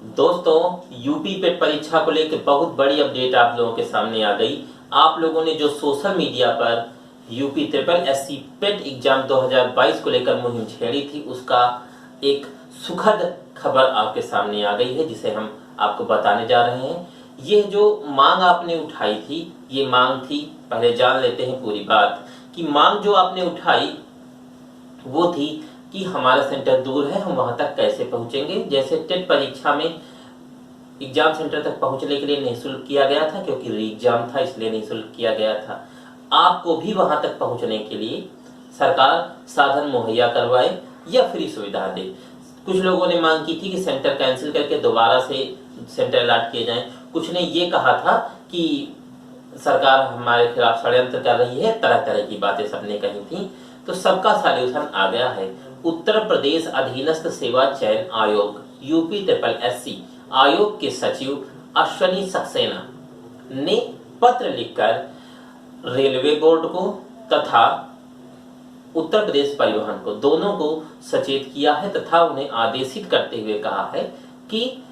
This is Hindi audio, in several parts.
दोस्तों, यूपी पेट परीक्षा को लेकर बहुत बड़ी अपडेट आप लोगों के सामने आ गई। आप लोगों ने जो सोशल मीडिया पर यूपी ट्रिपल एससी पेट एग्जाम 2022 को लेकर मुहिम छेड़ी थी, उसका एक सुखद खबर आपके सामने आ गई है, जिसे हम आपको बताने जा रहे हैं। ये जो मांग आपने उठाई थी, ये मांग थी, पहले जान लेते हैं पूरी बात कि मांग जो आपने उठाई वो थी कि हमारा सेंटर दूर है, हम वहां तक कैसे पहुंचेंगे। जैसे टेट परीक्षा में एग्जाम सेंटर तक पहुंचने के लिए निःशुल्क किया गया था, क्योंकि री एग्जाम था इसलिए निःशुल्क किया गया था। आपको भी वहां तक पहुंचने के लिए सरकार साधन मुहैया करवाए या फ्री सुविधा दे। कुछ लोगों ने मांग की थी कि सेंटर कैंसिल करके दोबारा से सेंटर अलॉट किए जाएं। कुछ ने ये कहा था कि सरकार हमारे खिलाफ षड्यंत्र कर रही है, तरह तरह की बातें सबने कही थी। तो सबका सॉल्यूशन आ गया है। उत्तर प्रदेश अधीनस्थ सेवा चयन आयोग यूपी ट्रिपल एससी आयोग के सचिव अश्वनी सक्सेना ने पत्र लिखकर रेलवे बोर्ड को तथा उत्तर प्रदेश परिवहन को, दोनों को सचेत किया है तथा उन्हें आदेशित करते हुए कहा है कि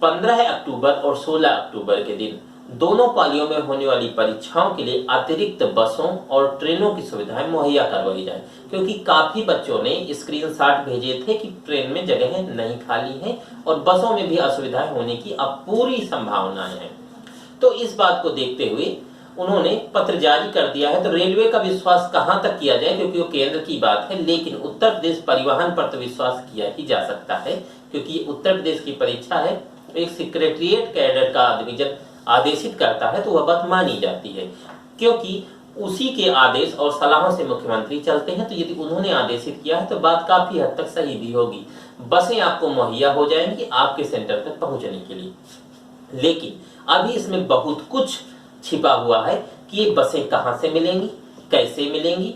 15 अक्टूबर और 16 अक्टूबर के दिन दोनों पालियों में होने वाली परीक्षाओं के लिए अतिरिक्त बसों और ट्रेनों की सुविधाएं मुहैया करवाई जाए, क्योंकि काफी बच्चों ने स्क्रीनशॉट भेजे थे कि ट्रेन में जगह नहीं खाली है और बसों में भी असुविधाएं होने की अब पूरी संभावनाएं हैं। तो इस बात को देखते हुए उन्होंने पत्र जारी कर दिया है। तो रेलवे का विश्वास कहां तक किया जाए, क्योंकि वो केंद्र की बात है, लेकिन उत्तर प्रदेश परिवहन पर तो विश्वास किया ही जा सकता है, क्योंकि ये उत्तर प्रदेश की परीक्षा है। एक सेक्रेटरिएट कैडर का आदमी जब आदेशित करता है तो वह बात मानी जाती है, क्योंकि उसी के आदेश और सलाहों से मुख्यमंत्री चलते हैं। तो यदि उन्होंने आदेशित किया है तो बात काफी हद तक सही भी होगी। बसें आपको मुहैया हो जाएंगी आपके सेंटर तक पहुंचने के लिए। लेकिन अभी इसमें बहुत कुछ छिपा हुआ है कि ये बसें कहां से मिलेंगी, कैसे मिलेंगी,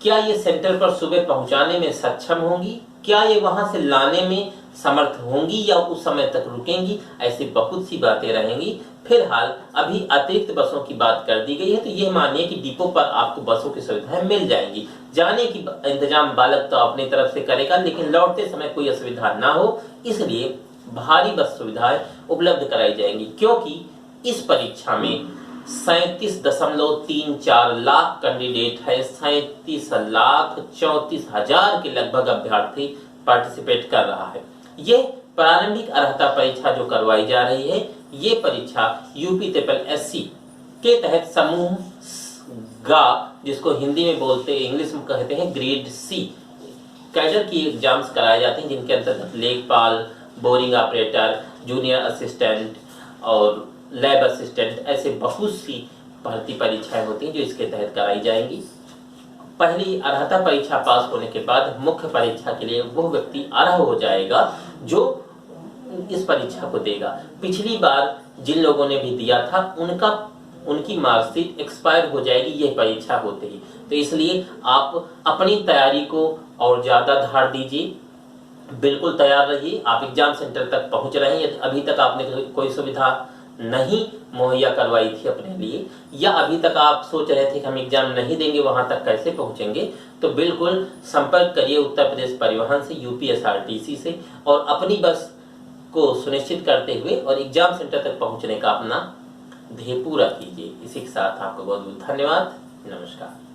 क्या ये सेंटर पर सुबह पहुंचाने में सक्षम होंगी, क्या ये वहां से लाने में समर्थ होंगी या उस समय तक रुकेंगी। ऐसी बहुत सी बातें रहेंगी। फिलहाल अभी अतिरिक्त बसों की बात कर दी गई है, तो ये मानिए कि डिपो पर आपको बसों की सुविधाएं मिल जाएंगी। जाने की इंतजाम बालक तो अपनी तरफ से करेगा, लेकिन लौटते समय कोई असुविधा ना हो, इसलिए भारी बस सुविधाएं उपलब्ध कराई जाएंगी। क्योंकि इस परीक्षा में 37.34 लाख कैंडिडेट है, 37,34,000 के लगभग अभ्यर्थी पार्टिसिपेट कर रहा है। ये प्रारंभिक अर्हता परीक्षा जो करवाई जा रही है, ये परीक्षा यूपी ट्रिपल एससी के तहत समूह गा, जिसको हिंदी में बोलते इंग्लिश में कहते हैं ग्रेड सी कैडर की एग्जाम्स कराए जाते हैं, जिनके अंतर्गत लेखपाल, बोरिंग ऑपरेटर, जूनियर असिस्टेंट और लैब असिस्टेंट, ऐसे बहुत सी भर्ती परीक्षाएं होती हैं जो इसके तहत कराई जाएंगी। पहली अर्हता परीक्षा पास होने के बाद मुख्य परीक्षा के लिए वो व्यक्ति अर्ह हो जाएगा जो इस परीक्षा को देगा। पिछली बार जिन लोगों ने भी दिया था उनकी मार्कशीट एक्सपायर हो जाएगी यह परीक्षा होते ही। तो इसलिए आप अपनी तैयारी को और ज्यादा धार दीजिए, बिल्कुल तैयार रहिए। आप एग्जाम सेंटर तक पहुंच रहे हैं, यदि अभी तक आपने कोई सुविधा नहीं मुहैया करवाई थी अपने लिए, या अभी तक आप सोच रहे थे कि हम एग्जाम नहीं देंगे, वहां तक कैसे पहुंचेंगे, तो बिल्कुल संपर्क करिए उत्तर प्रदेश परिवहन से, यूपीएसआरटीसी से, और अपनी बस को सुनिश्चित करते हुए और एग्जाम सेंटर तक पहुंचने का अपना ध्येय पूरा कीजिए। इसी के साथ आपको बहुत बहुत धन्यवाद। नमस्कार।